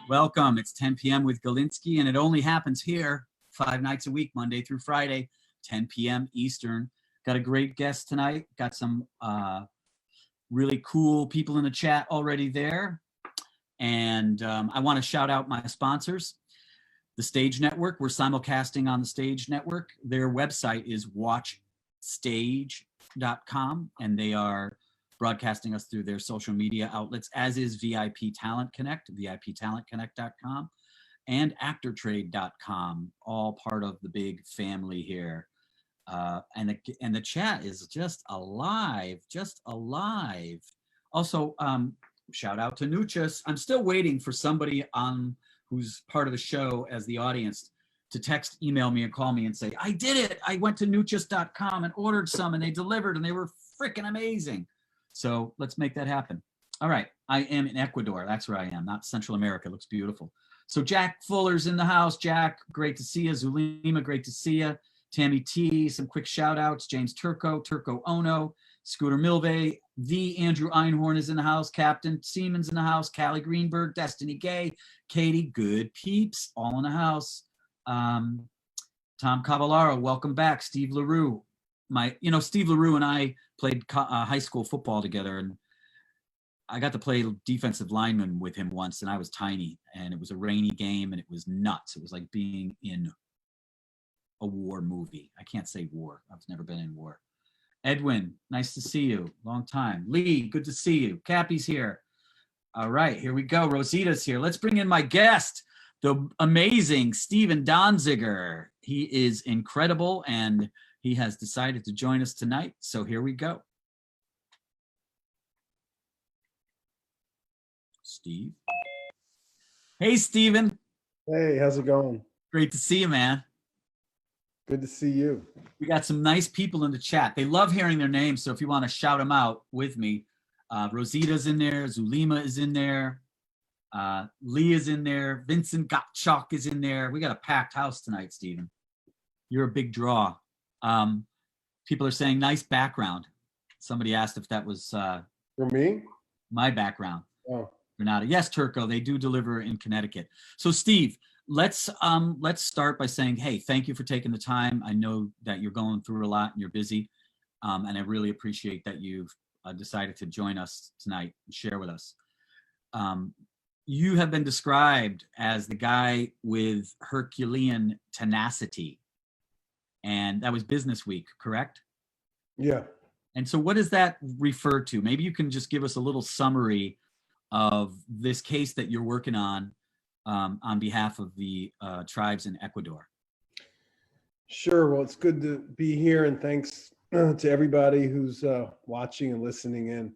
Welcome. It's 10 p.m. with Galinsky, and it only happens here 5 nights a week, Monday through Friday, 10 p.m. Eastern. Got a great guest tonight. Got some really cool people in the chat already there. And I want to shout out my sponsors. The Stage Network. We're simulcasting on the Stage Network. Their website is watchstage.com, and they are broadcasting us through their social media outlets, as is VIP Talent Connect, viptalentconnect.com, and actortrade.com, all part of the big family here. And the chat is just alive, Also, shout out to Nuchas. I'm still waiting for somebody on who's part of the show as the audience to text, email me, and call me and say, I did it. I went to nuchas.com and ordered some, and they delivered, and they were freaking amazing. So let's make that happen. All right, I am in Ecuador. That's where I am, not Central America. It looks beautiful. So Jack Fuller's in the house. Jack, great to see you. Zulima, great to see you. Tammy T, some quick shout outs. James Turco Ono, Scooter Milvey, the Andrew Einhorn is in the house. Captain Siemens in the house. Callie Greenberg, Destiny Gay, Katie, good peeps, all in the house. Tom Cavallaro, welcome back. Steve LaRue. Steve LaRue and I played high school football together, and I got to play defensive lineman with him once, and I was tiny, and it was a rainy game, and it was nuts. It was like being in a war movie. I can't say war. I've never been in war. Edwin, nice to see you. Long time. Lee, good to see you. Cappy's here. All right, here we go. Rosita's here. Let's bring in my guest, the amazing Stephen Donziger. He is incredible, and he has decided to join us tonight. So here we go. Steve. Hey, Stephen. Hey, how's it going? Great to see you, man. Good to see you. We got some nice people in the chat. They love hearing their names, so if you want to shout them out with me, Rosita's in there, Zulima is in there, Lee is in there, Vincent Gottschalk is in there. We got a packed house tonight, Stephen. You're a big draw. People are saying nice background. Somebody asked if that was for me, my background. Oh, Renata. Yes, Turco, they do deliver in Connecticut. So Steve, let's start by saying, hey, thank you for taking the time. I know that you're going through a lot and you're busy, and I really appreciate that you've decided to join us tonight and share with us. You have been described as the guy with herculean tenacity, and that was Business Week, correct? Yeah. And so what does that refer to? Maybe you can just give us a little summary of this case that you're working on behalf of the tribes in Ecuador. Sure. Well, it's good to be here, and thanks to everybody who's watching and listening in.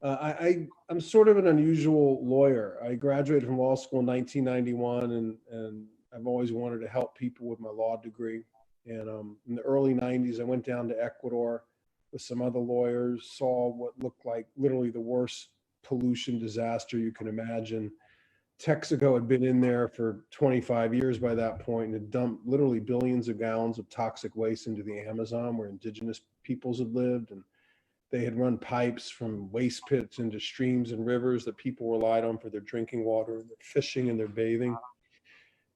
I'm sort of an unusual lawyer. I graduated from law school in 1991, and I've always wanted to help people with my law degree. And in the early 90s, I went down to Ecuador with some other lawyers, saw what looked like literally the worst pollution disaster you can imagine. Texaco had been in there for 25 years by that point and had dumped literally billions of gallons of toxic waste into the Amazon, where indigenous peoples had lived. And they had run pipes from waste pits into streams and rivers that people relied on for their drinking water, their fishing, and their bathing.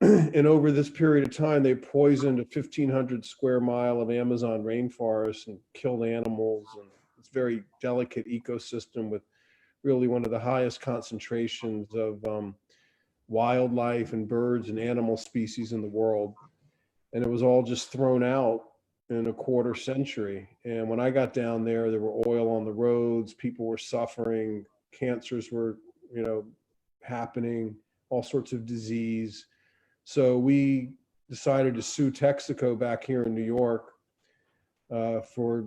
And over this period of time, they poisoned a 1,500 square mile of Amazon rainforest and killed animals. And it's a very delicate ecosystem with really one of the highest concentrations of wildlife and birds and animal species in the world. And it was all just thrown out in a quarter century. And when I got down there were oil on the roads, people were suffering, cancers were, happening, all sorts of disease. So we decided to sue Texaco back here in New York for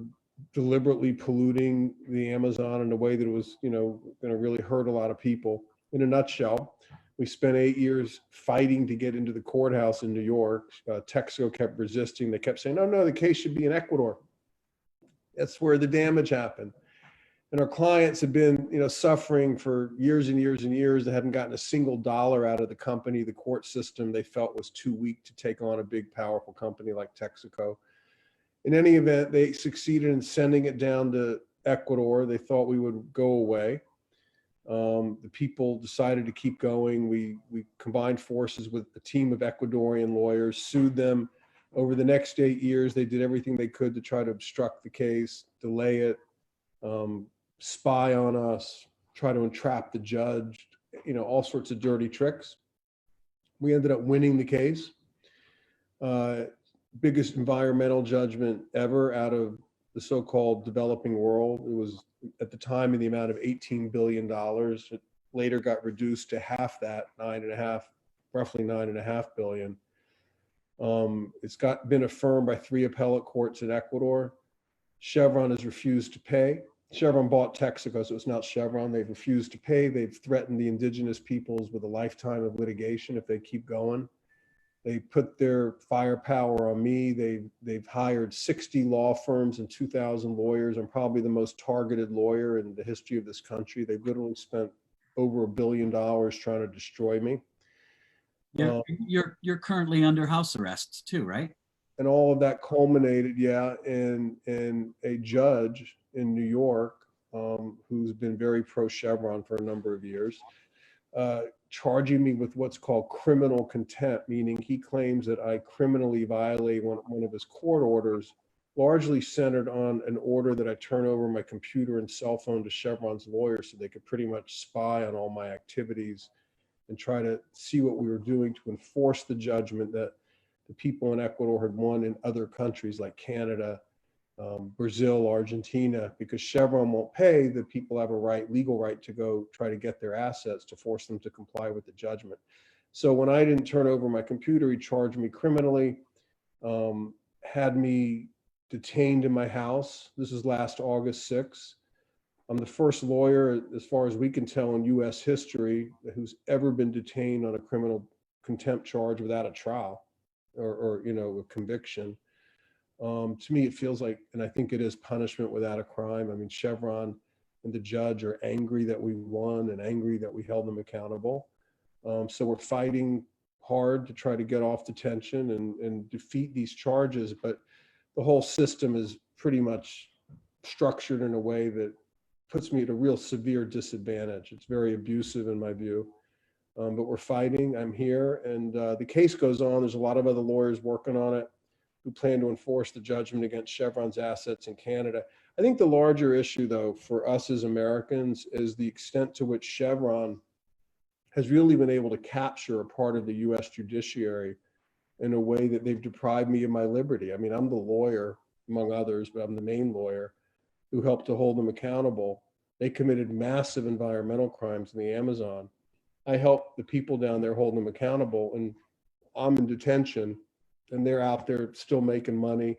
deliberately polluting the Amazon in a way that was, going to really hurt a lot of people. In a nutshell, we spent 8 years fighting to get into the courthouse in New York. Texaco kept resisting. They kept saying, no, the case should be in Ecuador. That's where the damage happened. And our clients had been, suffering for years and years and years. They hadn't gotten a single dollar out of the company. The court system they felt was too weak to take on a big, powerful company like Texaco. In any event, they succeeded in sending it down to Ecuador. They thought we would go away. The people decided to keep going. We combined forces with a team of Ecuadorian lawyers, sued them. Over the next 8 years, they did everything they could to try to obstruct the case, delay it, spy on us, try to entrap the judge, all sorts of dirty tricks. We ended up winning the case. Biggest environmental judgment ever out of the so-called developing world. It was at the time in the amount of $18 billion. It later got reduced to half that, roughly $9.5 billion. It's been affirmed by 3 appellate courts in Ecuador. Chevron has refused to pay. Chevron bought Texaco, so it's not Chevron. They've refused to pay. They've threatened the indigenous peoples with a lifetime of litigation if they keep going. They put their firepower on me. They've hired 60 law firms and 2,000 lawyers. I'm probably the most targeted lawyer in the history of this country. They've literally spent over $1 billion trying to destroy me. Yeah, you're currently under house arrest too, right? And all of that culminated, in a judge in New York who's been very pro-Chevron for a number of years, charging me with what's called criminal contempt, meaning he claims that I criminally violate one of his court orders, largely centered on an order that I turn over my computer and cell phone to Chevron's lawyers so they could pretty much spy on all my activities and try to see what we were doing to enforce the judgment that the people in Ecuador had won in other countries like Canada, Brazil, Argentina. Because Chevron won't pay, the people have a legal right to go try to get their assets to force them to comply with the judgment. So when I didn't turn over my computer, he charged me criminally, had me detained in my house. This is last August 6th. I'm the first lawyer, as far as we can tell, in US history who's ever been detained on a criminal contempt charge without a trial or a conviction. To me, it feels like, and I think it is, punishment without a crime. I mean, Chevron and the judge are angry that we won and angry that we held them accountable. So we're fighting hard to try to get off detention and defeat these charges. But the whole system is pretty much structured in a way that puts me at a real severe disadvantage. It's very abusive in my view. But we're fighting. I'm here, and the case goes on. There's a lot of other lawyers working on it who plan to enforce the judgment against Chevron's assets in Canada. I think the larger issue, though, for us as Americans is the extent to which Chevron has really been able to capture a part of the US judiciary in a way that they've deprived me of my liberty. I mean, I'm the lawyer, among others, but I'm the main lawyer who helped to hold them accountable. They committed massive environmental crimes in the Amazon. I helped the people down there hold them accountable, and I'm in detention, and they're out there still making money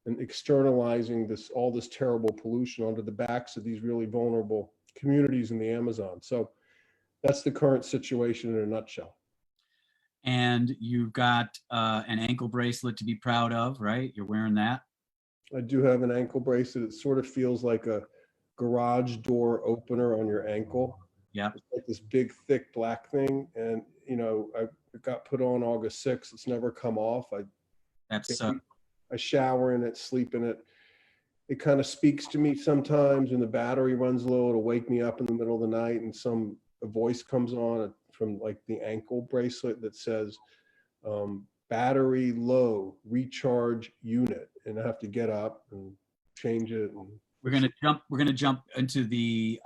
and externalizing all this terrible pollution onto the backs of these really vulnerable communities in the Amazon. So that's the current situation in a nutshell. And you've got an ankle bracelet to be proud of, right? You're wearing that? I do have an ankle bracelet. It sort of feels like a garage door opener on your ankle. Yeah. It's like this big, thick black thing. And, I got put on August 6th. It's never come off. I shower in it, sleep in it. It kind of speaks to me sometimes. When the battery runs low, it'll wake me up in the middle of the night, and a voice comes on from like the ankle bracelet that says, battery low, recharge unit. And I have to get up and change it. And we're gonna jump into the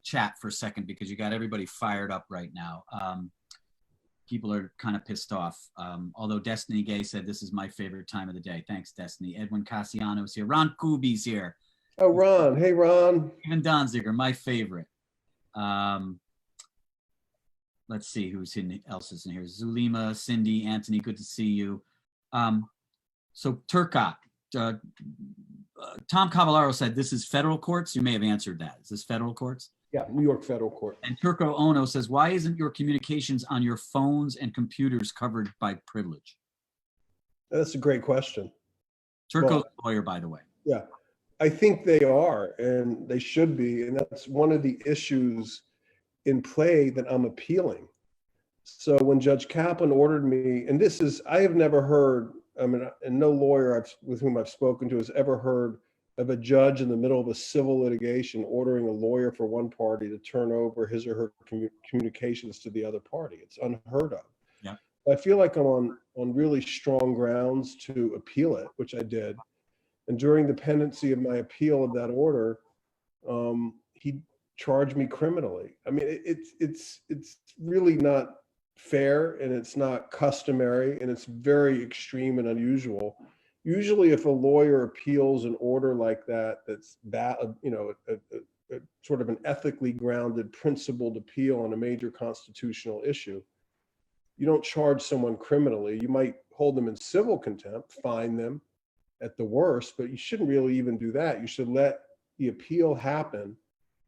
chat for a second, because you got everybody fired up right now. People are kind of pissed off. Although Destiny Gay said this is my favorite time of the day. Thanks, Destiny. Edwin Cassiano's here. Ron Kubi's here. Oh, Ron. Hey, Ron. Even Donziger, my favorite. Let's see else is in here. Zulima, Cindy, Anthony, good to see you. So Turcotte, Tom Cavallaro said this is federal courts. You may have answered that. Is this federal courts? Yeah, New York Federal Court. And Turco Ono says, why isn't your communications on your phones and computers covered by privilege? That's a great question. Turco's a lawyer, by the way. Yeah, I think they are, and they should be. And that's one of the issues in play that I'm appealing. So when Judge Kaplan ordered me, and I have never heard I mean, and no lawyer with whom I've spoken to has ever heard of a judge in the middle of a civil litigation ordering a lawyer for one party to turn over his or her communications to the other party. It's unheard of. Yeah. I feel like I'm on really strong grounds to appeal it, which I did. And during the pendency of my appeal of that order, he charged me criminally. I mean, it's really not fair, and it's not customary, and it's very extreme and unusual. Usually, if a lawyer appeals an order like that, that's bad, a sort of an ethically grounded, principled appeal on a major constitutional issue, you don't charge someone criminally. You might hold them in civil contempt, fine them at the worst, but you shouldn't really even do that. You should let the appeal happen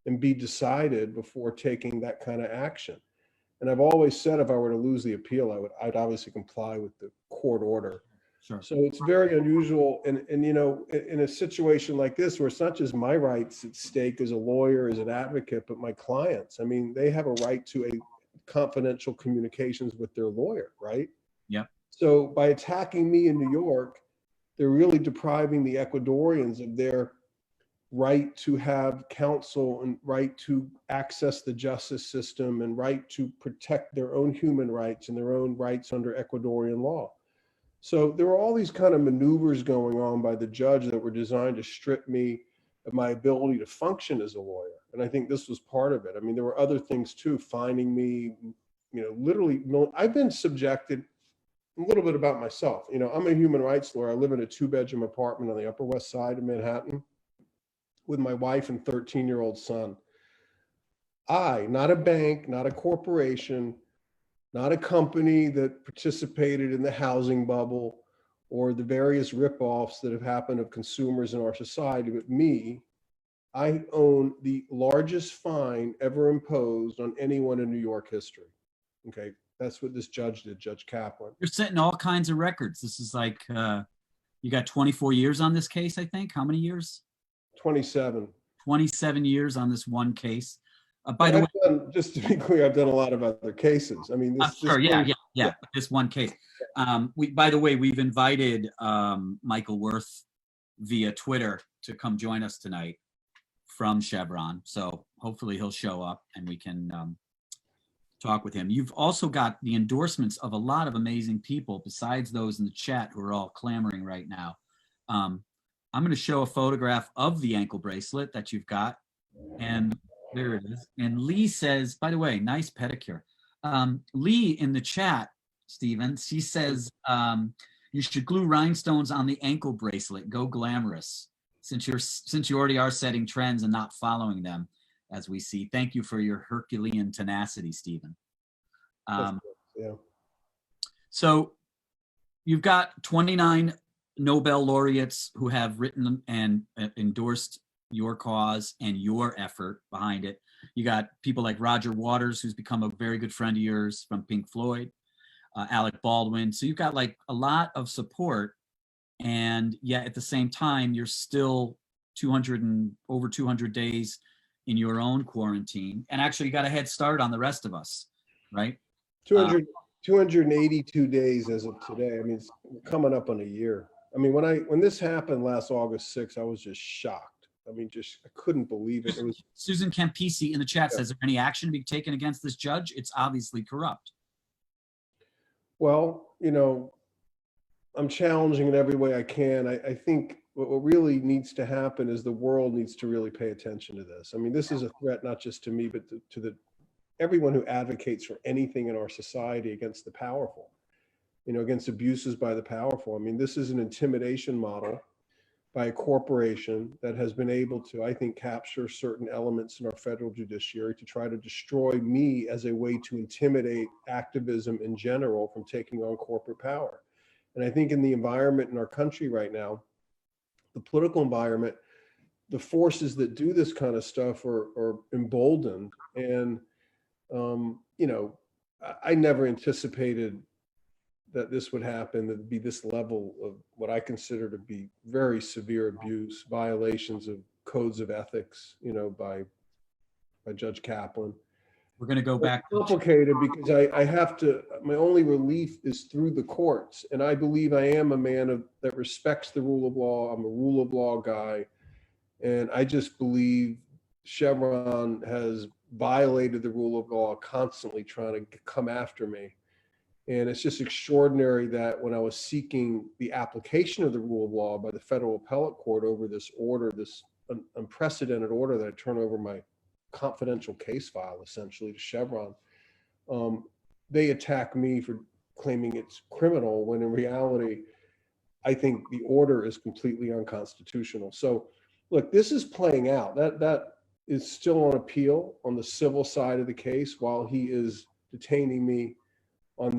and be decided before taking that kind of action. And I've always said, if I were to lose the appeal, I'd obviously comply with the court order. Sure. So it's very unusual. And in a situation like this, where it's not just my rights at stake as a lawyer, as an advocate, but my clients. I mean, they have a right to a confidential communications with their lawyer, right? Yeah. So by attacking me in New York, they're really depriving the Ecuadorians of their right to have counsel and right to access the justice system and right to protect their own human rights and their own rights under Ecuadorian law. So there were all these kind of maneuvers going on by the judge that were designed to strip me of my ability to function as a lawyer. And I think this was part of it. I mean, there were other things too, fining me, literally, I've been subjected. A little bit about myself. I'm a human rights lawyer. I live in a 2-bedroom apartment on the Upper West Side of Manhattan with my wife and 13-year-old son. Not a bank, not a corporation, not a company that participated in the housing bubble or the various ripoffs that have happened of consumers in our society, but me, I own the largest fine ever imposed on anyone in New York history. Okay. That's what this judge did, Judge Kaplan. You're setting all kinds of records. This is like, you got 24 years on this case, I think. How many years? 27. 27 years on this one case. By the way, just to be clear, I've done a lot of other cases. I mean, this one case. By the way, we've invited Michael Worth via Twitter to come join us tonight from Chevron. So hopefully he'll show up and we can talk with him. You've also got the endorsements of a lot of amazing people besides those in the chat who are all clamoring right now. I'm going to show a photograph of the ankle bracelet that you've got, and there it is. And Lee says, by the way, nice pedicure. Lee in the chat, Stephen, she says, you should glue rhinestones on the ankle bracelet. Go glamorous. Since you already are setting trends and not following them, as we see. Thank you for your Herculean tenacity, Stephen. Yeah. So you've got 29 Nobel laureates who have written and endorsed your cause and your effort behind it. You got people like Roger Waters, who's become a very good friend of yours from Pink Floyd, Alec Baldwin. So you've got like a lot of support, and yet at the same time, you're still over 200 days in your own quarantine, and actually you got a head start on the rest of us, right? 282 days as of today. I mean, it's coming up on a year. I mean, when this happened last August 6th, I was just shocked. I mean, I couldn't believe it. It was Susan Campisi in the chat says, "Is there any action to be taken against this judge? It's obviously corrupt." Well, I'm challenging in every way I can. I think what really needs to happen is the world needs to really pay attention to this. I mean, this is a threat not just to me, but to everyone who advocates for anything in our society against the powerful, against abuses by the powerful. I mean, this is an intimidation model by a corporation that has been able to, I think, capture certain elements in our federal judiciary to try to destroy me as a way to intimidate activism in general from taking on corporate power. And I think in the environment in our country right now, the political environment, the forces that do this kind of stuff are emboldened. And, I never anticipated that this would happen, that would be this level of what I consider to be very severe abuse, violations of codes of ethics, by Judge Kaplan. We're going to go back. It's complicated because I have to, my only relief is through the courts. And I believe I am a man that respects the rule of law. I'm a rule of law guy. And I just believe Chevron has violated the rule of law, constantly trying to come after me. And it's just extraordinary that when I was seeking the application of the rule of law by the federal appellate court over this order, this unprecedented order that I turn over my confidential case file essentially to Chevron, they attack me for claiming it's criminal when in reality, I think the order is completely unconstitutional. So look, this is playing out. That is still on appeal on the civil side of the case while he is detaining me on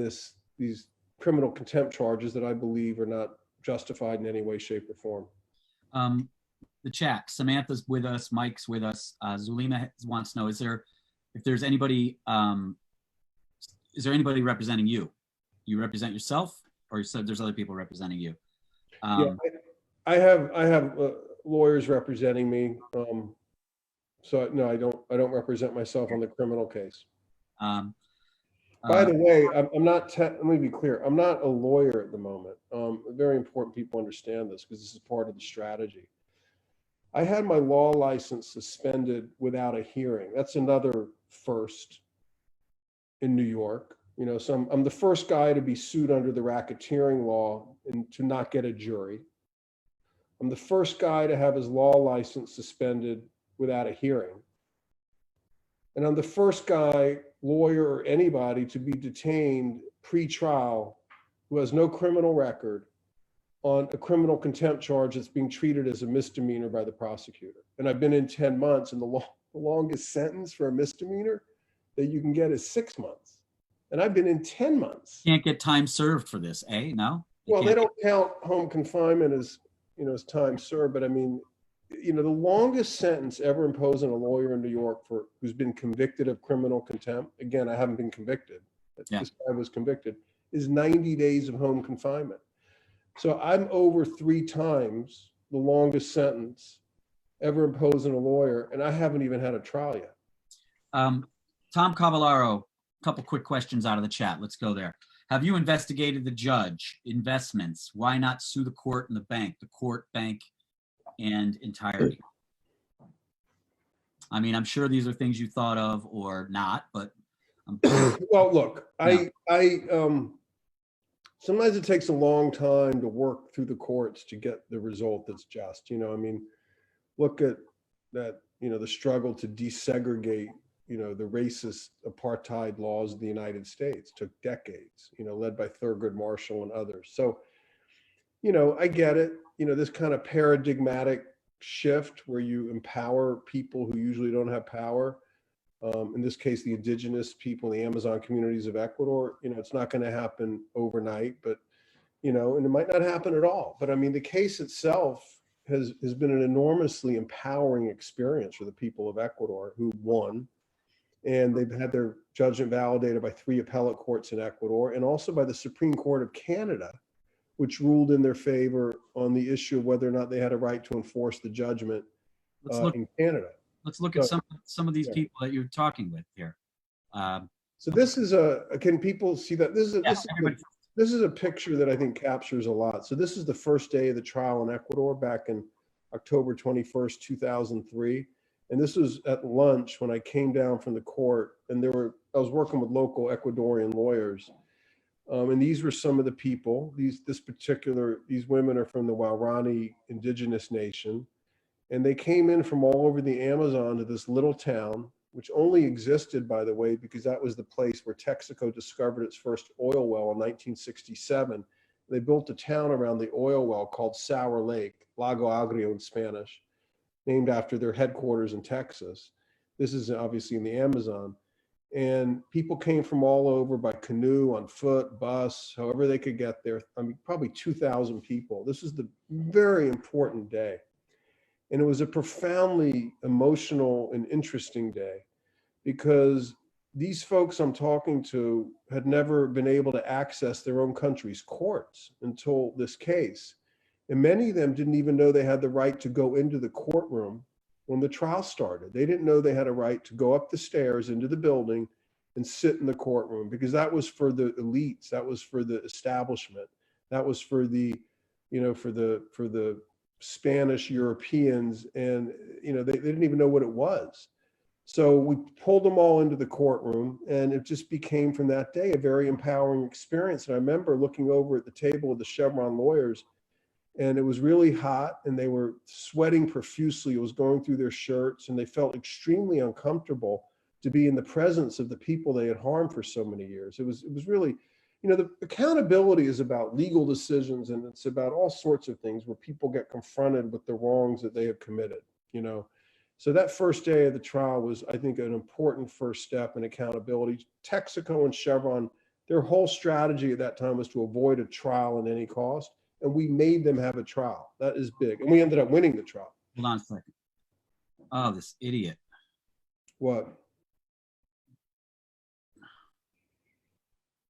these criminal contempt charges that I believe are not justified in any way, shape, or form. The chat, Samantha's with us, Mike's with us. Zulima wants to know, is there anybody representing you? You represent yourself, or you said there's other people representing you? Yeah, I have lawyers representing me. So no, I don't represent myself on the criminal case. By the way, I'm not, let me be clear, I'm not a lawyer at the moment. Very important people understand this because this is part of the strategy. I had my law license suspended without a hearing. That's another first in New York. You know, so I'm the first guy to be sued under the racketeering law and to not get a jury. I'm the first guy to have his law license suspended without a hearing. And I'm the first guy, lawyer or anybody, to be detained pre-trial who has no criminal record on a criminal contempt charge that's being treated as a misdemeanor by the prosecutor. And I've been in 10 months, and the longest sentence for a misdemeanor that you can get is 6 months. And I've been in 10 months. Can't get time served for this, eh? No? Well, they don't count home confinement as, you know, as time served, but I mean, you know, the longest sentence ever imposed on a lawyer in New York who's been convicted of criminal contempt, again, I haven't been convicted, this guy was convicted, is 90 days of home confinement. So I'm over 3 times the longest sentence ever imposed on a lawyer, and I haven't even had a trial yet. Tom Cavallaro, a couple quick questions out of the chat. Let's go there. Have you investigated the judge, investments? Why not sue the court and the bank, bank, and entirety? I mean, I'm sure these are things you thought of or not, but well, look, sometimes it takes a long time to work through the courts to get the result that's just. You know, I mean, look at that, you know, the struggle to desegregate, you know, the racist apartheid laws of the United States took decades, you know, led by Thurgood Marshall and others. So, you know, I get it. You know, this kind of paradigmatic shift where you empower people who usually don't have power. In this case, the indigenous people, the Amazon communities of Ecuador, you know, it's not going to happen overnight, but, you know, and it might not happen at all. But I mean, the case itself has been an enormously empowering experience for the people of Ecuador who won. And they've had their judgment validated by 3 appellate courts in Ecuador and also by the Supreme Court of Canada, which ruled in their favor on the issue of whether or not they had a right to enforce the judgment in Canada. Let's look at some of these people that you're talking with here. So this is can people see that? This is a picture that I think captures a lot. So this is the first day of the trial in Ecuador back in October 21st, 2003. And this was at lunch when I came down from the court, and I was working with local Ecuadorian lawyers. And these were some of the people. These women are from the Waorani indigenous nation. And they came in from all over the Amazon to this little town, which only existed, by the way, because that was the place where Texaco discovered its first oil well in 1967. They built a town around the oil well called Sour Lake, Lago Agrio in Spanish, named after their headquarters in Texas. This is obviously in the Amazon. And people came from all over by canoe, on foot, bus, however they could get there. I mean, probably 2,000 people. This is the very important day. And it was a profoundly emotional and interesting day because these folks I'm talking to had never been able to access their own country's courts until this case. And many of them didn't even know they had the right to go into the courtroom when the trial started. They didn't know they had a right to go up the stairs into the building and sit in the courtroom, because that was for the elites, that was for the establishment, that was for the, for the Spanish Europeans, and they didn't even know what it was. So we pulled them all into the courtroom, and it just became from that day a very empowering experience. And I remember looking over at the table of the Chevron lawyers, and it was really hot, and they were sweating profusely. It was going through their shirts, and they felt extremely uncomfortable to be in the presence of the people they had harmed for so many years. It was really, the accountability is about legal decisions, and it's about all sorts of things where people get confronted with the wrongs that they have committed, So that first day of the trial was, I think, an important first step in accountability. Texaco and Chevron, their whole strategy at that time was to avoid a trial at any cost, and we made them have a trial. That is big, and we ended up winning the trial. Hold on a second. Oh, this idiot. What?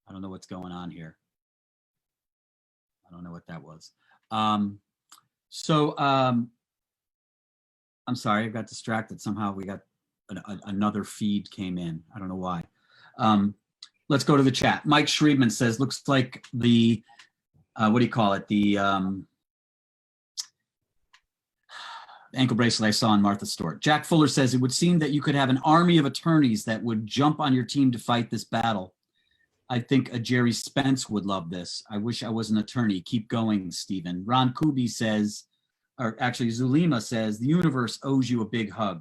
I don't know what's going on here. I don't know what that was. I'm sorry, I got distracted. Somehow we got another feed came in. I don't know why. Let's go to the chat. Mike Schriebman says, looks like the, what do you call it? The ankle bracelet I saw in Martha Stewart. Jack Fuller says, it would seem that you could have an army of attorneys that would jump on your team to fight this battle. I think a Jerry Spence would love this. I wish I was an attorney. Keep going, Stephen. Ron Kubi says, or actually Zulima says, the universe owes you a big hug.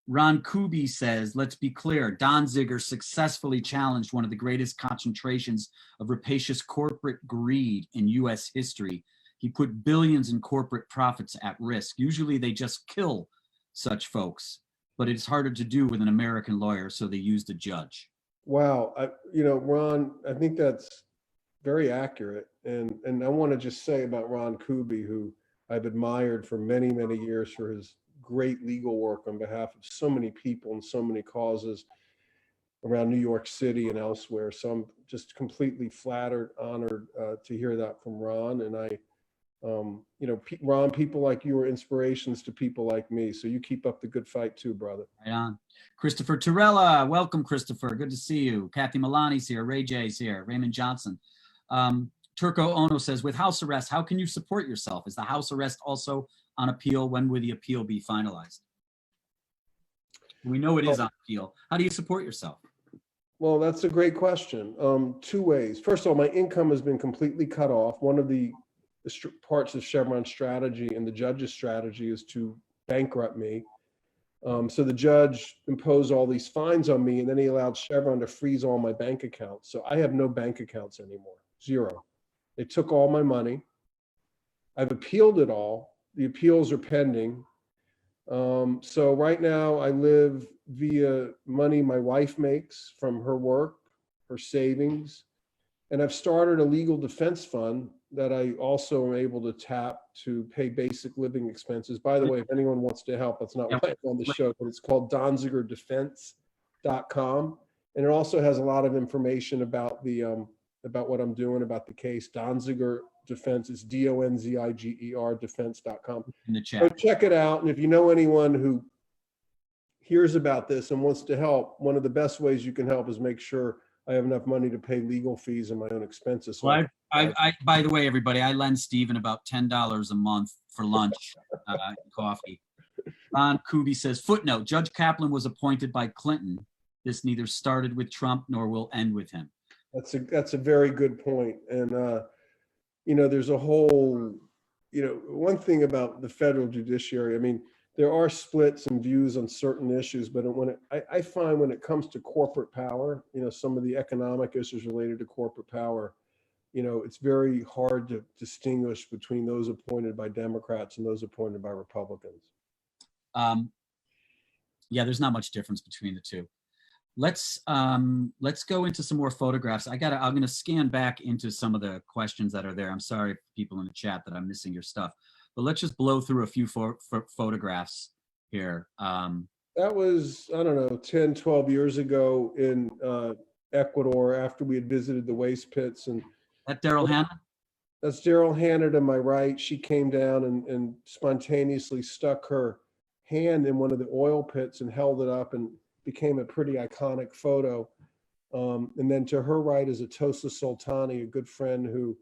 Ron Kubi says, let's be clear, Donziger successfully challenged one of the greatest concentrations of rapacious corporate greed in US history. He put billions in corporate profits at risk. Usually they just kill such folks, but it's harder to do with an American lawyer, so they used a judge. Wow, Ron, I think that's very accurate. And I want to just say about Ron Kubi, who I've admired for many, many years for his great legal work on behalf of so many people and so many causes around New York City and elsewhere. So I'm just completely flattered, honored to hear that from Ron. And Ron, people like you are inspirations to people like me. So you keep up the good fight too, brother. Right on. Christopher Torella, welcome, Christopher. Good to see you. Kathy Milani's here. Ray J's here. Raymond Johnson. Turco Ono says, with house arrest, how can you support yourself? Is the house arrest also on appeal? When will the appeal be finalized? We know it is on appeal. How do you support yourself? Well, that's a great question. Two ways. First of all, my income has been completely cut off. One of the parts of Chevron's strategy and the judge's strategy is to bankrupt me. So the judge imposed all these fines on me, and then he allowed Chevron to freeze all my bank accounts. So I have no bank accounts anymore, zero. They took all my money. I've appealed it all. The appeals are pending. So right now I live via money my wife makes from her work, her savings. And I've started a legal defense fund that I also am able to tap to pay basic living expenses. By the way, if anyone wants to help, that's not why I'm on the show, but it's called donzigerdefense.com. And it also has a lot of information about about what I'm doing, about the case. Donziger Defense is DONZIGER defense.com. In the chat. So check it out. And if you know anyone who hears about this and wants to help, one of the best ways you can help is make sure I have enough money to pay legal fees and my own expenses. So well, I by the way, everybody, I lend Stephen about $10 a month for lunch, coffee. Ron Kubi says, footnote, Judge Kaplan was appointed by Clinton. This neither started with Trump nor will end with him. That's a very good point. And, there's a whole, one thing about the federal judiciary, I mean, there are splits and views on certain issues, but I find when it comes to corporate power, some of the economic issues related to corporate power, it's very hard to distinguish between those appointed by Democrats and those appointed by Republicans. Yeah, there's not much difference between the two. Let's go into some more photographs. I'm gonna scan back into some of the questions that are there. I'm sorry, people in the chat, that I'm missing your stuff. But let's just blow through a few photographs here. That was, I don't know, 10, 12 years ago in Ecuador after we had visited the waste pits. And that Daryl Hannah? That's Daryl Hannah to my right. She came down and spontaneously stuck her hand in one of the oil pits and held it up, and became a pretty iconic photo. And then to her right is Atosa Soltani, a good friend who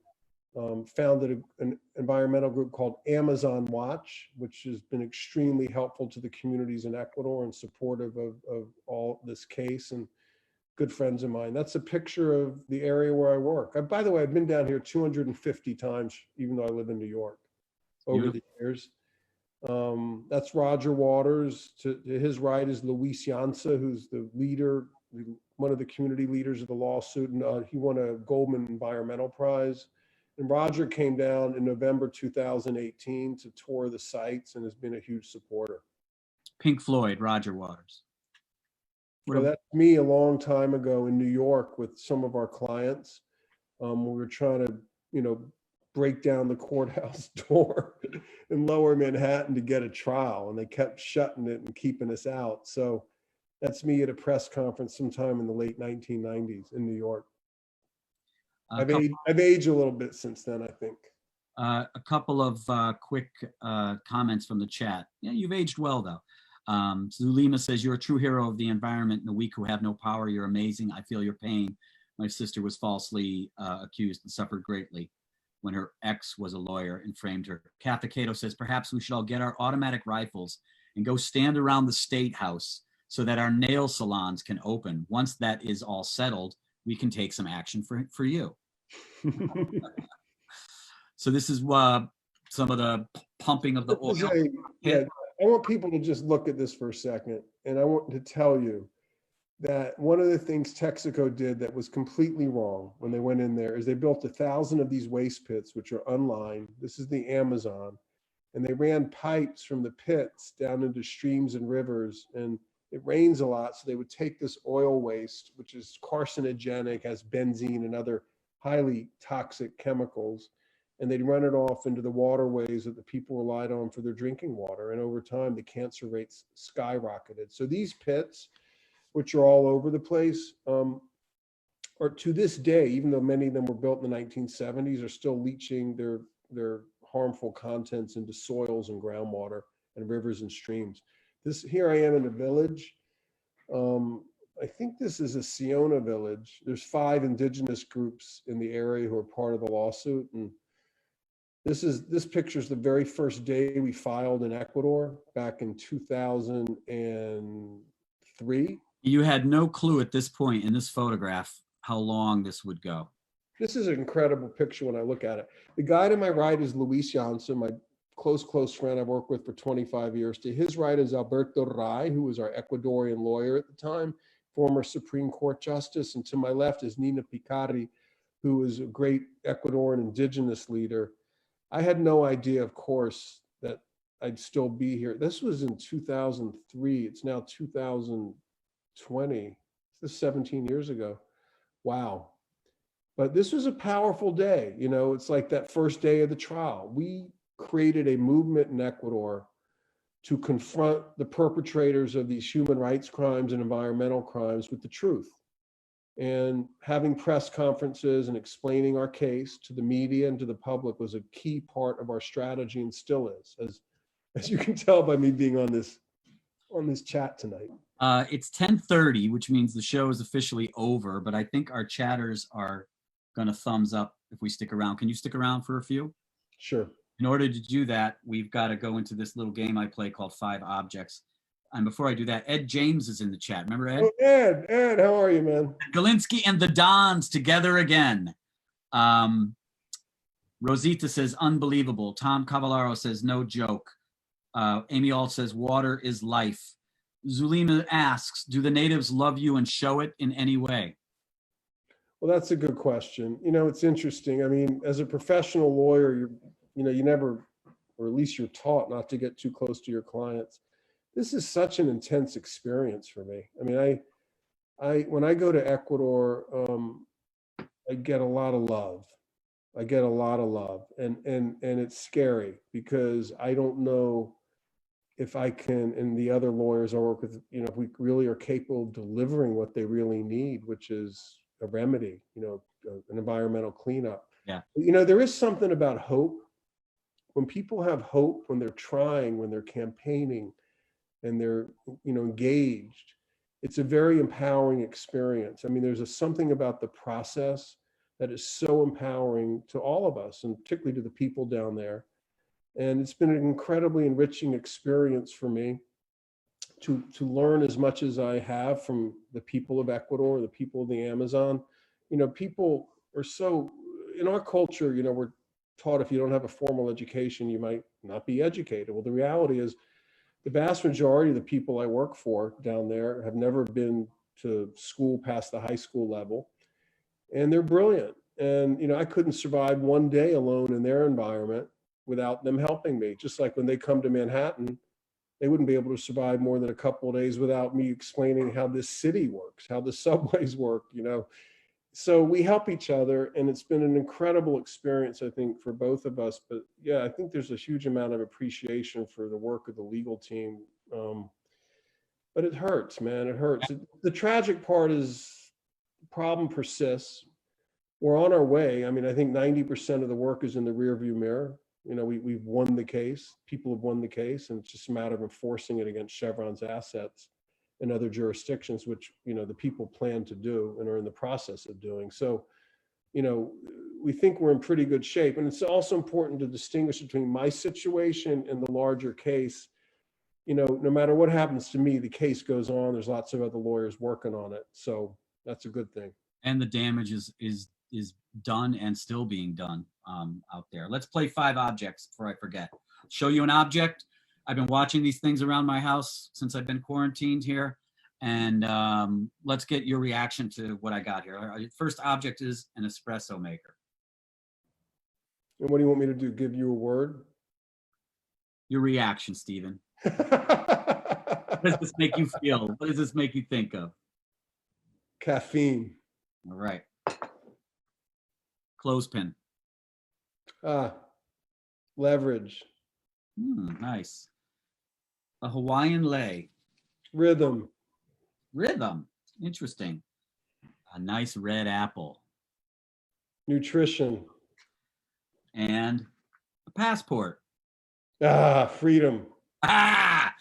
founded an environmental group called Amazon Watch, which has been extremely helpful to the communities in Ecuador and supportive of all this case, and good friends of mine. That's a picture of the area where I work. By the way, I've been down here 250 times, even though I live in New York, over the years. That's Roger Waters. To his right is Luis Yanza, who's the leader, one of the community leaders of the lawsuit, and he won a Goldman Environmental Prize. And Roger came down in November 2018 to tour the sites and has been a huge supporter. Pink Floyd, Roger Waters. Well, that's me a long time ago in New York with some of our clients. We were trying to, break down the courthouse door in Lower Manhattan to get a trial, and they kept shutting it and keeping us out. So that's me at a press conference sometime in the late 1990s in New York. I've aged a little bit since then, I think. A couple of quick comments from the chat. Yeah, you've aged well, though. Zulima says, you're a true hero of the environment and the weak who have no power. You're amazing. I feel your pain. My sister was falsely accused and suffered greatly when her ex was a lawyer and framed her. Katha Cato says, perhaps we should all get our automatic rifles and go stand around the State House so that our nail salons can open. Once that is all settled, we can take some action for you. So this is some of the pumping of the oil. I want people to just look at this for a second. And I want to tell you that one of the things Texaco did that was completely wrong when they went in there is they built 1,000 of these waste pits, which are unlined. This is the Amazon. And they ran pipes from the pits down into streams and rivers. And it rains a lot, so they would take this oil waste, which is carcinogenic, has benzene and other highly toxic chemicals, and they'd run it off into the waterways that the people relied on for their drinking water. And over time, the cancer rates skyrocketed. So these pits, which are all over the place, are to this day, even though many of them were built in the 1970s, are still leaching their harmful contents into soils and groundwater and rivers and streams. Here I am in a village. I think this is a Siona village. There's 5 indigenous groups in the area who are part of the lawsuit. And this picture is the very first day we filed in Ecuador back in 2003. You had no clue at this point in this photograph how long this would go. This is an incredible picture when I look at it. The guy to my right is Luis Janssen, my close friend I've worked with for 25 years. To his right is Alberto Rai, who was our Ecuadorian lawyer at the time, former Supreme Court Justice. And to my left is Nina Picari, who is a great Ecuadorian indigenous leader. I had no idea, of course, that I'd still be here. This was in 2003. It's now 2020. This is 17 years ago. Wow. But this was a powerful day. It's like that first day of the trial. We created a movement in Ecuador to confront the perpetrators of these human rights crimes and environmental crimes with the truth. And having press conferences and explaining our case to the media and to the public was a key part of our strategy, and still is, as you can tell by me being on this chat tonight. It's 10:30, which means the show is officially over, but I think our chatters are going to thumbs up if we stick around. Can you stick around for a few? Sure. In order to do that, we've got to go into this little game I play called 5 Objects. And before I do that, Ed James is in the chat. Remember Ed? Oh, Ed, how are you, man? Galinsky and the Dons together again. Rosita says, unbelievable. Tom Cavallaro says, no joke. Amy Alt says, water is life. Zulima asks, do the natives love you and show it in any way? Well, that's a good question. It's interesting. I mean, as a professional lawyer, you never, or at least you're taught not to get too close to your clients. This is such an intense experience for me. I mean, when I go to Ecuador, I get a lot of love. And it's scary because I don't know if I can, and the other lawyers I work with, if we really are capable of delivering what they really need, which is a remedy, an environmental cleanup. Yeah. There is something about hope. When people have hope, when they're trying, when they're campaigning, and they're engaged, it's a very empowering experience. I mean, there's something about the process that is so empowering to all of us, and particularly to the people down there. And it's been an incredibly enriching experience for me to learn as much as I have from the people of Ecuador, the people of the Amazon. You know, people are so, in our culture, you know, we're taught if you don't have a formal education, you might not be educated. Well, the reality is the vast majority of the people I work for down there have never been to school past the high school level, and they're brilliant. And, you know, I couldn't survive one day alone in their environment without them helping me. Just like when they come to Manhattan, they wouldn't be able to survive more than a couple of days without me explaining how this city works, how the subways work, you know. So we help each other, and it's been an incredible experience, I think, for both of us. But yeah, I think there's a huge amount of appreciation for the work of the legal team. But it hurts, man, it hurts. The tragic part is the problem persists. We're on our way. I mean, I think 90% of the work is in the rearview mirror. You know, we've won the case. People have won the case, and it's just a matter of enforcing it against Chevron's assets and other jurisdictions, which, you know, the people plan to do and are in the process of doing. So, you know, we think we're in pretty good shape. And it's also important to distinguish between my situation and the larger case. You know, no matter what happens to me, the case goes on. There's lots of other lawyers working on it. So that's a good thing. And the damage is done and still being done out there. Let's play 5 objects before I forget. Show you an object. I've been watching these things around my house since I've been quarantined here. And let's get your reaction to what I got here. Our first object is an espresso maker. And what do you want me to do? Give you a word? Your reaction, Stephen. What does this make you feel? What does this make you think of? Caffeine. All right. Clothespin. Leverage. Nice. A Hawaiian lei. Rhythm. Rhythm. Interesting. A nice red apple. Nutrition. And a passport. Freedom. Ah!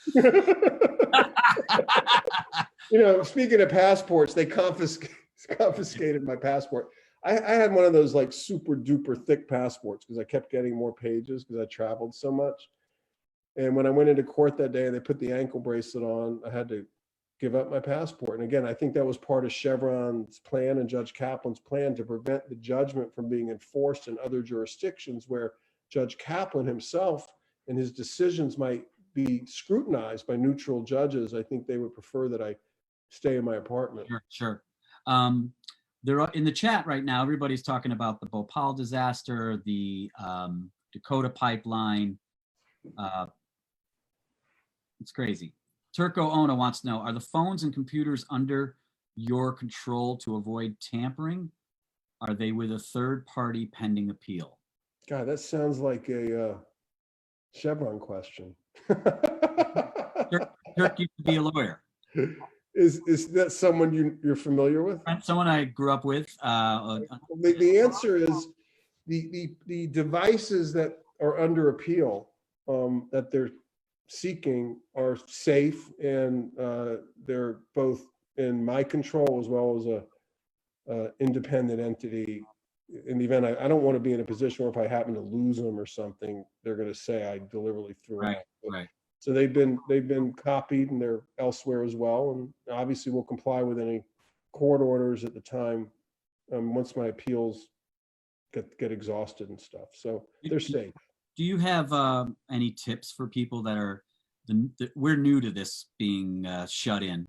You know, speaking of passports, they confiscated my passport. I had one of those like super duper thick passports because I kept getting more pages because I traveled so much. And when I went into court that day and they put the ankle bracelet on, I had to give up my passport. And again, I think that was part of Chevron's plan and Judge Kaplan's plan to prevent the judgment from being enforced in other jurisdictions where Judge Kaplan himself and his decisions might be scrutinized by neutral judges. I think they would prefer that I stay in my apartment. Sure. There are, in the chat right now, everybody's talking about the Bhopal disaster, the Dakota pipeline. It's crazy. Turco Ona wants to know, are the phones and computers under your control to avoid tampering? Are they with a third party pending appeal? God, that sounds like a Chevron question. Turk used to be a lawyer. Is that someone you're familiar with? Someone I grew up with. The answer is the devices that are under appeal that they're seeking are safe, and they're both in my control as well as a independent entity. In the event I don't want to be in a position where if I happen to lose them or something, they're going to say I deliberately threw them out. Right. So they've been copied, and they're elsewhere as well. And obviously we'll comply with any court orders at the time once my appeals get exhausted and stuff. So they're safe. Do you have any tips for people that are we're new to this being shut in,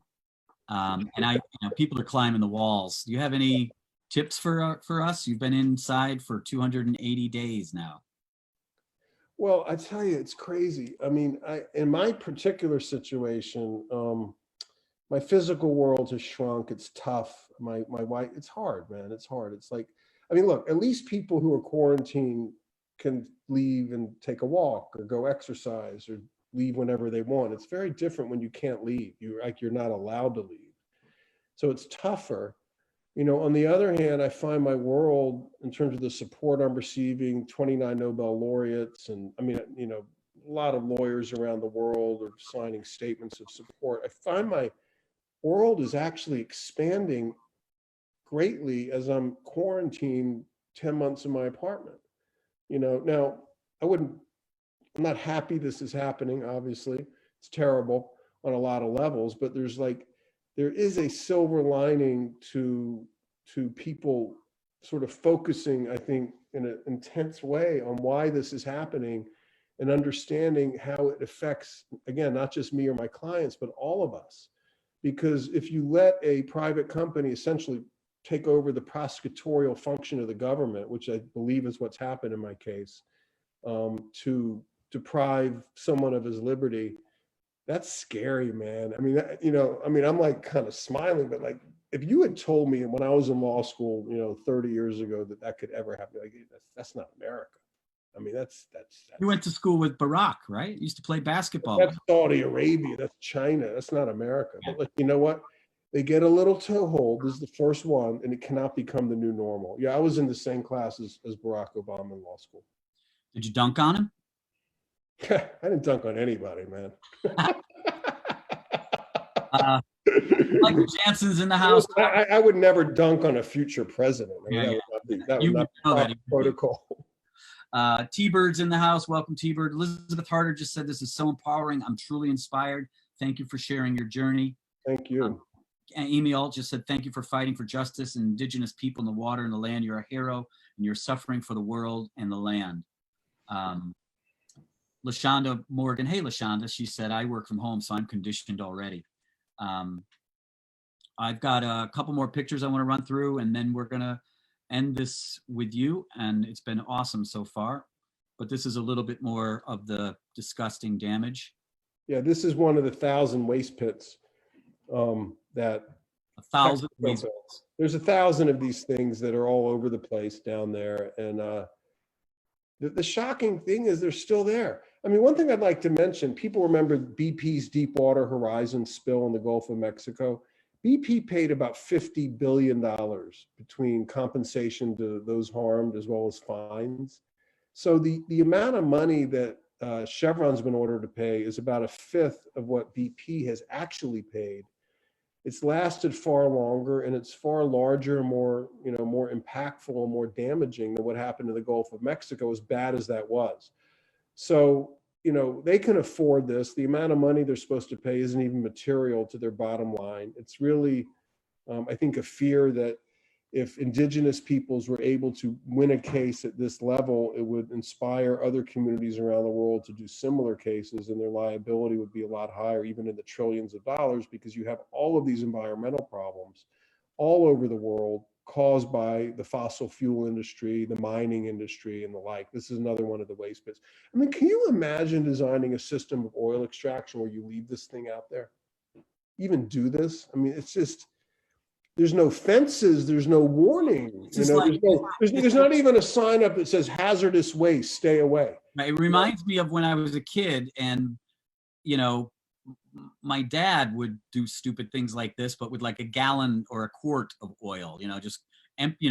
and people are climbing the walls. Do you have any tips for us? You've been inside for 280 days now. Well, I tell you, it's crazy. I mean, in my particular situation, my physical world has shrunk. It's tough. My wife, it's hard, man. It's hard. It's like, I mean, look, at least people who are quarantined can leave and take a walk or go exercise or leave whenever they want. It's very different when you can't leave. You're not allowed to leave. So it's tougher. You know, on the other hand, I find my world in terms of the support I'm receiving, 29 Nobel laureates, and I mean, you know, a lot of lawyers around the world are signing statements of support. I find my world is actually expanding greatly as I'm quarantined 10 months in my apartment. Now I'm not happy this is happening, obviously. It's terrible on a lot of levels, but there is a silver lining to people sort of focusing, I think, in an intense way on why this is happening and understanding how it affects, again, not just me or my clients, but all of us. Because if you let a private company essentially take over the prosecutorial function of the government, which I believe is what's happened in my case, to deprive someone of his liberty, that's scary, man. I mean, I'm like kind of smiling, but like, if you had told me when I was in law school, 30 years ago that could ever happen, like, that's not America. I mean, that's You went to school with Barack, right? You used to play basketball. That's Saudi Arabia. That's China. That's not America. But like, you know what? They get a little toehold. This is the first one, and it cannot become the new normal. Yeah, I was in the same class as Barack Obama in law school. Did you dunk on him? I didn't dunk on anybody, man. Michael Jansen's in the house. I would never dunk on a future president. I mean, that would not be protocol. T-Bird's in the house. Welcome, T-Bird. Elizabeth Harder just said, this is so empowering. I'm truly inspired. Thank you for sharing your journey. Thank you. And Amy Alt just said, thank you for fighting for justice and indigenous people in the water and the land. You're a hero, and you're suffering for the world and the land. LaShonda Morgan, hey, LaShonda, she said, I work from home, so I'm conditioned already. I've got a couple more pictures I want to run through, and then we're going to end this with you, and it's been awesome so far, but this is a little bit more of the disgusting damage. Yeah, this is one of the 1,000 waste pits that 1,000 waste pits. There's 1,000 of these things that are all over the place down there, and the shocking thing is they're still there. I mean, one thing I'd like to mention, people remember BP's Deepwater Horizon spill in the Gulf of Mexico. BP paid about $50 billion between compensation to those harmed as well as fines. So the amount of money that Chevron's been ordered to pay is about a fifth of what BP has actually paid. It's lasted far longer, and it's far larger and more impactful and more damaging than what happened in the Gulf of Mexico, as bad as that was. So, they can afford this. The amount of money they're supposed to pay isn't even material to their bottom line. It's really, I think, a fear that if indigenous peoples were able to win a case at this level, it would inspire other communities around the world to do similar cases, and their liability would be a lot higher, even in the trillions of dollars, because you have all of these environmental problems all over the world caused by the fossil fuel industry, the mining industry, and the like. This is another one of the waste pits. I mean, can you imagine designing a system of oil extraction where you leave this thing out there? Even do this? I mean, it's just, there's no fences, there's no warning. There's not even a sign up that says hazardous waste, stay away. It reminds me of when I was a kid, and my dad would do stupid things like this, but with like a gallon or a quart of oil, just empty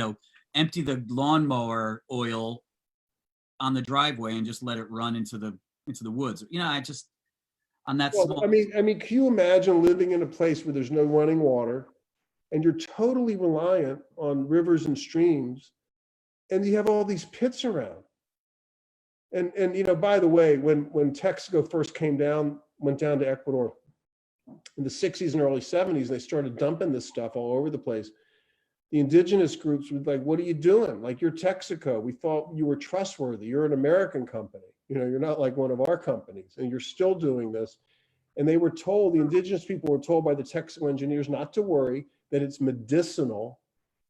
the lawnmower oil on the driveway and just let it run into the woods. I just, on that small. I mean, can you imagine living in a place where there's no running water and you're totally reliant on rivers and streams, and you have all these pits around? And by the way, when Texaco first went down to Ecuador in the 60s and early 70s, they started dumping this stuff all over the place. The indigenous groups were like, what are you doing? Like, you're Texaco. We thought you were trustworthy. You're an American company. You're not like one of our companies, and you're still doing this. And they were told, the indigenous people were told by the Texaco engineers not to worry, that it's medicinal,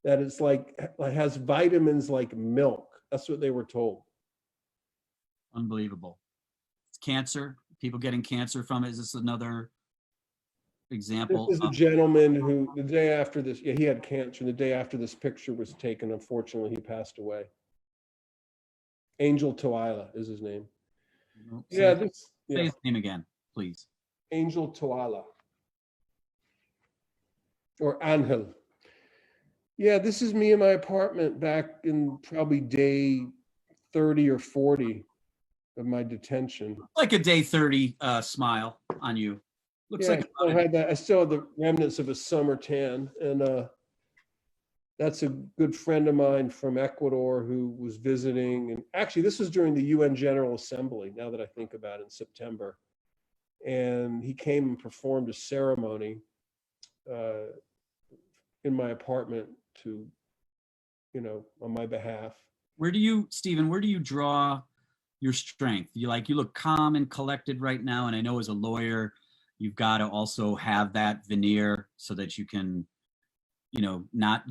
that it's like, it has vitamins like milk. That's what they were told. Unbelievable. It's cancer. People getting cancer from it. Is this another example? This is a gentleman who, the day after this, he had cancer. The day after this picture was taken, unfortunately, he passed away. Angel Toala is his name. Say his name again, please. Angel Toala. Or Angel. Yeah, this is me in my apartment back in probably day 30 or 40 of my detention. Like a day 30 smile on you. Looks Yeah, like I still had the remnants of a summer tan, and that's a good friend of mine from Ecuador who was visiting. And actually, this was during the UN General Assembly, now that I think about it, in September. And he came and performed a ceremony uh, in my apartment to, on my behalf. Stephen, where do you draw your strength? You look calm and collected right now. And I know as a lawyer, you've got to also have that veneer so that you can, not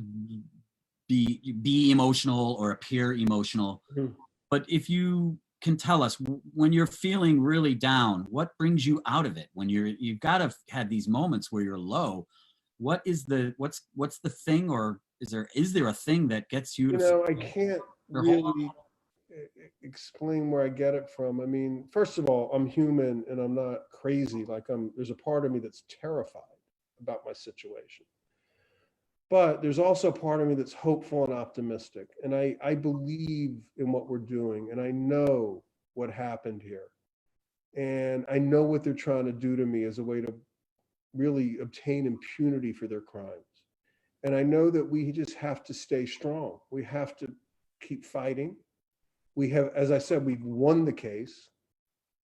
be emotional or appear emotional. Mm-hmm. But if you can tell us when you're feeling really down, what brings you out of it? When you've got to have these moments where you're low, what's the thing, or is there a thing that gets you to I can't really explain where I get it from. I mean, first of all, I'm human and I'm not crazy. There's a part of me that's terrified about my situation. But there's also a part of me that's hopeful and optimistic. And I believe in what we're doing. And I know what happened here. And I know what they're trying to do to me as a way to really obtain impunity for their crimes. And I know that we just have to stay strong. We have to keep fighting. We have, as I said, we've won the case.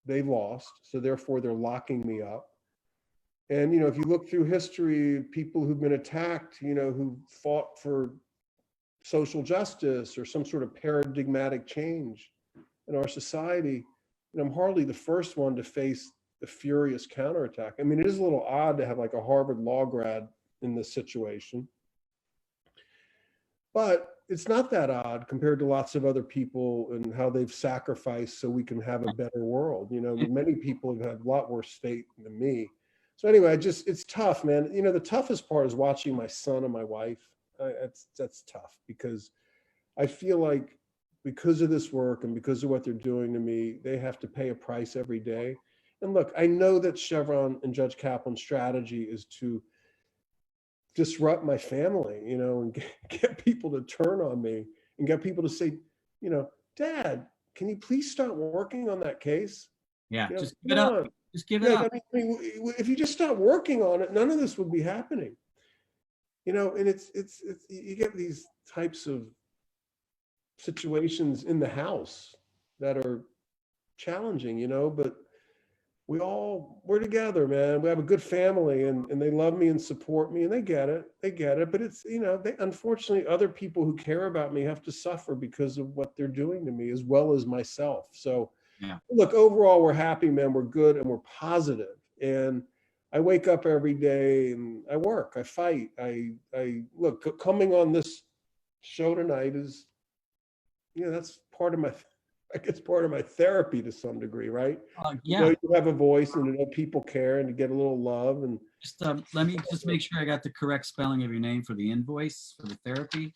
They lost. So therefore, they're locking me up. And, if you look through history, people who've been attacked, who fought for social justice or some sort of paradigmatic change in our society, I'm hardly the first one to face the furious counterattack. I mean, it is a little odd to have like a Harvard law grad in this situation. But it's not that odd compared to lots of other people and how they've sacrificed so we can have a better world. Many people have had a lot worse fate than me. So anyway, it's tough, man. The toughest part is watching my son and my wife. That's tough because I feel like because of this work and because of what they're doing to me, they have to pay a price every day. And look, I know that Chevron and Judge Kaplan's strategy is to disrupt my family, and get people to turn on me and get people to say, Dad, can you please start working on that case? Yeah, just give it up. Just give it up. I mean, if you just stop working on it, none of this would be happening. And it's you get these types of situations in the house that are challenging, but we're together, man. We have a good family and they love me and support me and they get it. But it's, unfortunately, other people who care about me have to suffer because of what they're doing to me as well as myself. So yeah. Look, overall, we're happy, man. We're good and we're positive. And I wake up every day and I work, I fight. I look, coming on this show tonight is, that's part of my, I guess part of my therapy to some degree, right? Yeah. You have a voice and people care and to get a little love. And just let me just make sure I got the correct spelling of your name for the invoice for the therapy.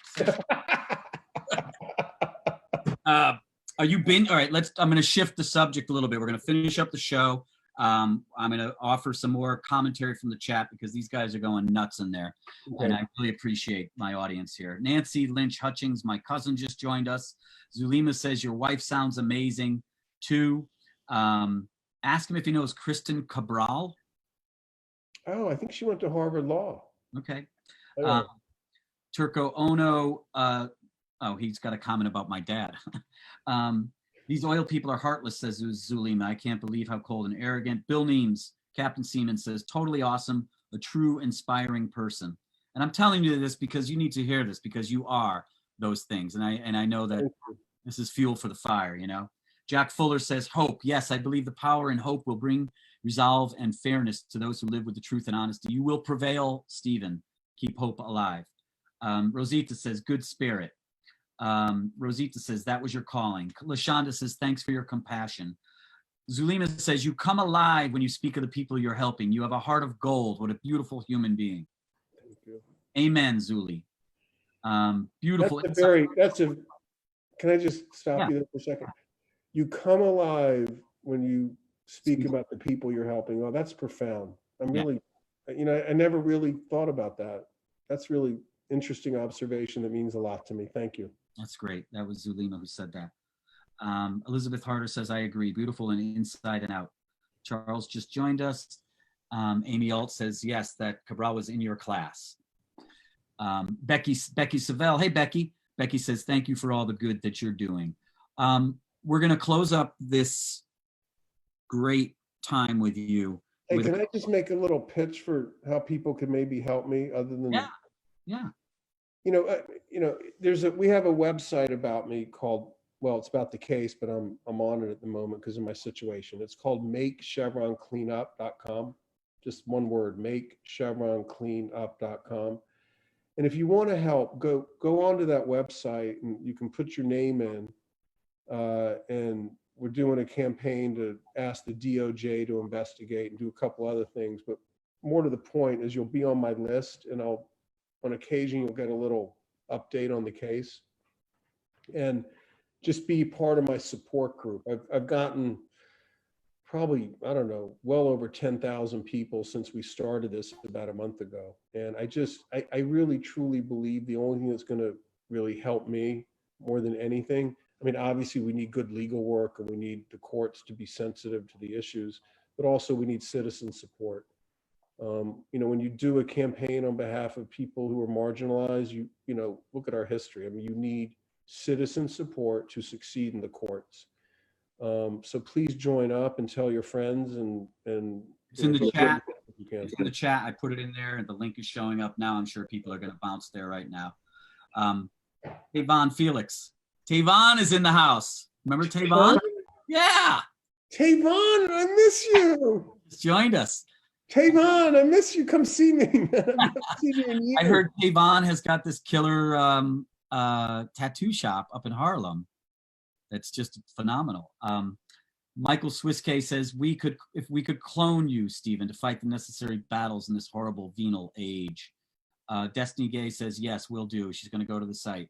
Are you all right? I'm going to shift the subject a little bit. We're going to finish up the show. I'm going to offer some more commentary from the chat because these guys are going nuts in there. Okay. And I really appreciate my audience here. Nancy Lynch Hutchings, my cousin, just joined us. Zulima says, your wife sounds amazing too. Ask him if he knows Kristen Cabral. Oh, I think she went to Harvard Law. Okay. Turco Ono, he's got a comment about my dad. These oil people are heartless, says Zulima. I can't believe how cold and arrogant. Bill Neems, Captain Seaman, says, totally awesome, a true inspiring person. And I'm telling you this because you need to hear this because you are those things. And I know that this is fuel for the fire, Jack Fuller says, hope. Yes, I believe the power and hope will bring resolve and fairness to those who live with the truth and honesty. You will prevail, Stephen. Keep hope alive. Rosita says, good spirit. Rosita says, that was your calling. Lashonda says, thanks for your compassion. Zulima says, you come alive when you speak of the people you're helping. You have a heart of gold. What a beautiful human being. Thank you. Amen, Zuli. Beautiful. Can I just stop you there for a second? You come alive when you speak about the people you're helping. Oh, that's profound. I'm really, I never really thought about that. That's really interesting observation that means a lot to me. Thank you. That's great. That was Zulima who said that. Elizabeth Harder says, I agree. Beautiful and inside and out. Charles just joined us. Amy Alt says, yes, that Cabral was in your class. Becky Savell, hey, Becky. Becky says, thank you for all the good that you're doing. We're going to close up this great time with you. Hey, can I just make a little pitch for how people can maybe help me other than yeah. We have a website about me called, well, it's about the case, but I'm on it at the moment because of my situation. It's called makechevroncleanup.com. Just one word, makechevroncleanup.com. And if you want to help, go onto that website and you can put your name in. And we're doing a campaign to ask the DOJ to investigate and do a couple other things. But more to the point is you'll be on my list, and on occasion, you'll get a little update on the case. And just be part of my support group. I've gotten probably, I don't know, well over 10,000 people since we started this about a month ago. And I really, truly believe the only thing that's going to really help me more than anything, I mean, obviously we need good legal work and we need the courts to be sensitive to the issues, but also we need citizen support. When you do a campaign on behalf of people who are marginalized, you look at our history. I mean, you need citizen support to succeed in the courts. So please join up and tell your friends and it's in the chat. It's in the chat. I put it in there and the link is showing up now. I'm sure people are going to bounce there right now. Tavon Felix. Tavon is in the house. Remember Tavon? Yeah. Tavon, I miss you. Just joined us. Tavon, I miss you. Come see me. I heard Tavon has got this killer tattoo shop up in Harlem. That's just phenomenal. Michael Swiss-K says, if we could clone you, Stephen, to fight the necessary battles in this horrible venal age. Destiny Gay says, yes, we'll do. She's going to go to the site.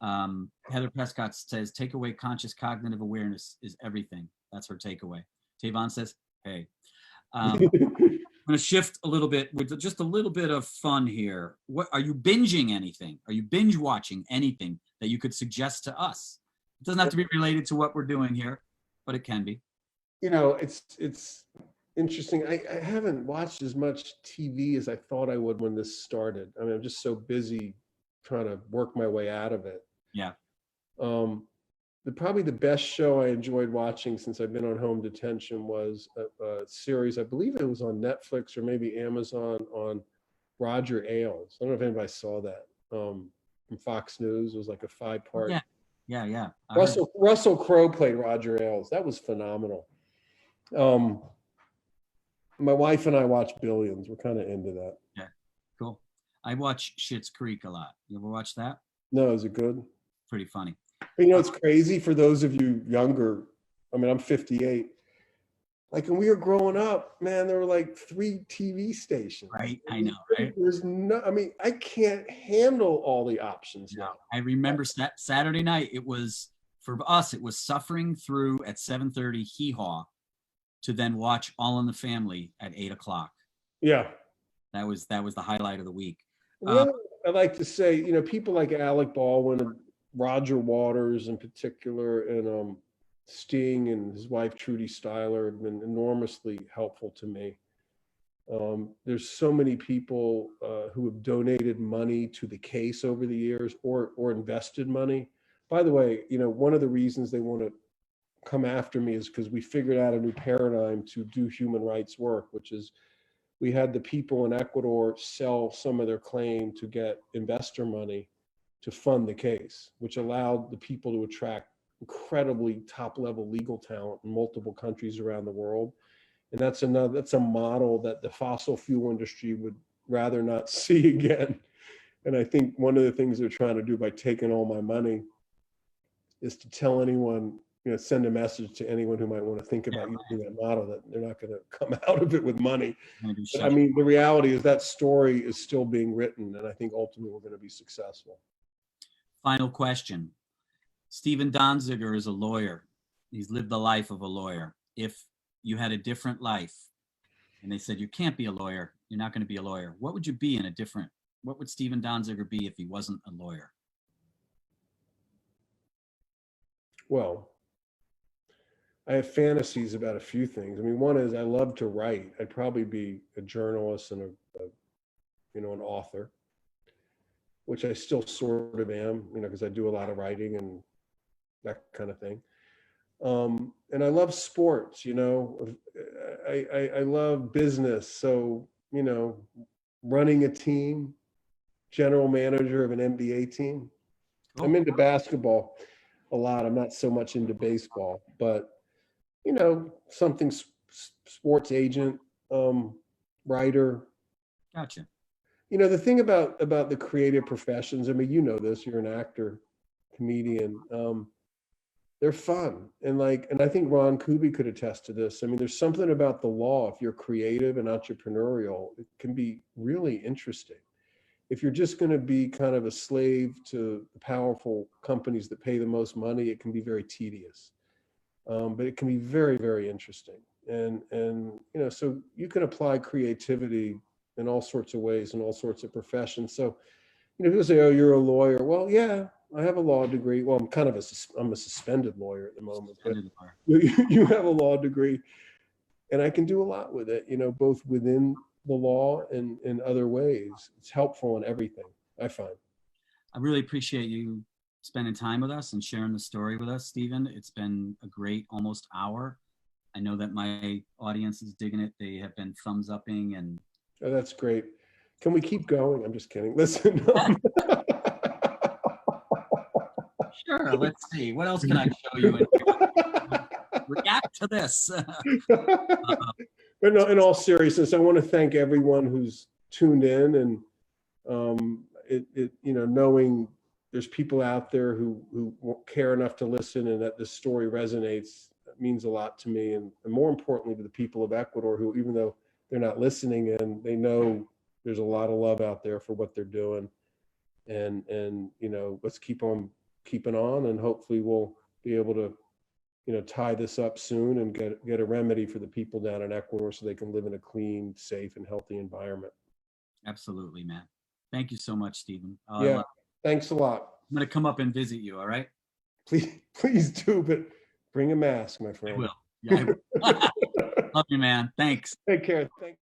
Heather Prescott says, take away conscious cognitive awareness is everything. That's her takeaway. Tavon says, hey. I'm going to shift a little bit with just a little bit of fun here. What are you binging anything? Are you binge watching anything that you could suggest to us? It doesn't have to be related to what we're doing here, but it can be. It's interesting. I haven't watched as much TV as I thought I would when this started. I mean, I'm just so busy trying to work my way out of it. Yeah. Probably the best show I enjoyed watching since I've been on home detention was a series, I believe it was on Netflix or maybe Amazon, on Roger Ailes. I don't know if anybody saw that, from Fox News. It was like a 5-part. Yeah. Russell Crowe played Roger Ailes. That was phenomenal. My wife and I watch Billions. We're kind of into that. Yeah, cool. I watch Schitt's Creek a lot. You ever watch that? No, is it good? Pretty funny. But it's crazy for those of you younger. I mean, I'm 58. Like when we were growing up, man, there were like 3 TV stations. Right, I know, right? There's no, I mean, I can't handle all the options now. I remember Saturday night, it was, for us, it was suffering through at 7:30 Hee Haw to then watch All in the Family at 8 o'clock. Yeah. That was the highlight of the week. I like to say, people like Alec Baldwin and Roger Waters in particular, and Sting and his wife Trudy Styler have been enormously helpful to me. There's so many people who have donated money to the case over the years, or invested money. By the way, one of the reasons they want to come after me is because we figured out a new paradigm to do human rights work, which is we had the people in Ecuador sell some of their claim to get investor money to fund the case, which allowed the people to attract incredibly top-level legal talent in multiple countries around the world. And that's a model that the fossil fuel industry would rather not see again. And I think one of the things they're trying to do by taking all my money is to tell anyone, send a message to anyone who might want to think about using that model that they're not going to come out of it with money. But, I mean, the reality is that story is still being written, and I think ultimately we're going to be successful. Final question. Stephen Donziger is a lawyer. He's lived the life of a lawyer. If you had a different life and they said, you can't be a lawyer, you're not going to be a lawyer, what would you be what would Stephen Donziger be if he wasn't a lawyer? Well, I have fantasies about a few things. I mean, one is I love to write. I'd probably be a journalist and an author, which I still sort of am, because I do a lot of writing and that kind of thing. And I love sports, I love business. So, running a team, general manager of an NBA team. I'm into basketball a lot. I'm not so much into baseball, but something sports agent, writer. Gotcha. The thing about the creative professions, I mean, this, you're an actor, comedian, they're fun. And I think Ron Kuby could attest to this. I mean, there's something about the law. If you're creative and entrepreneurial, it can be really interesting. If you're just going to be kind of a slave to the powerful companies that pay the most money, it can be very tedious. But it can be very, very interesting. And so you can apply creativity in all sorts of ways, in all sorts of professions. So, people say, oh, you're a lawyer. Well, yeah, I have a law degree. Well, I'm a suspended lawyer at the moment, but you have a law degree, and I can do a lot with it, both within the law and in other ways. It's helpful in everything, I find. I really appreciate you spending time with us and sharing the story with us, Stephen. It's been a great almost hour. I know that my audience is digging it. They have been thumbs upping and. Oh, that's great. Can we keep going? I'm just kidding. Listen. Sure. Let's see. What else can I show you? React to this. But no, in all seriousness, I want to thank everyone who's tuned in, and knowing there's people out there who care enough to listen, and that this story resonates, means a lot to me, and more importantly to the people of Ecuador, who, even though they're not listening in, they know there's a lot of love out there for what they're doing. And let's keep on keeping on, and hopefully we'll be able to tie this up soon and get a remedy for the people down in Ecuador so they can live in a clean, safe, and healthy environment. Absolutely, man. Thank you so much, Stephen. Yeah, thanks a lot. I'm going to come up and visit you, all right? Please do, but bring a mask, my friend. I will. Yeah, I will. Love you, man. Thanks. Take care. Thanks.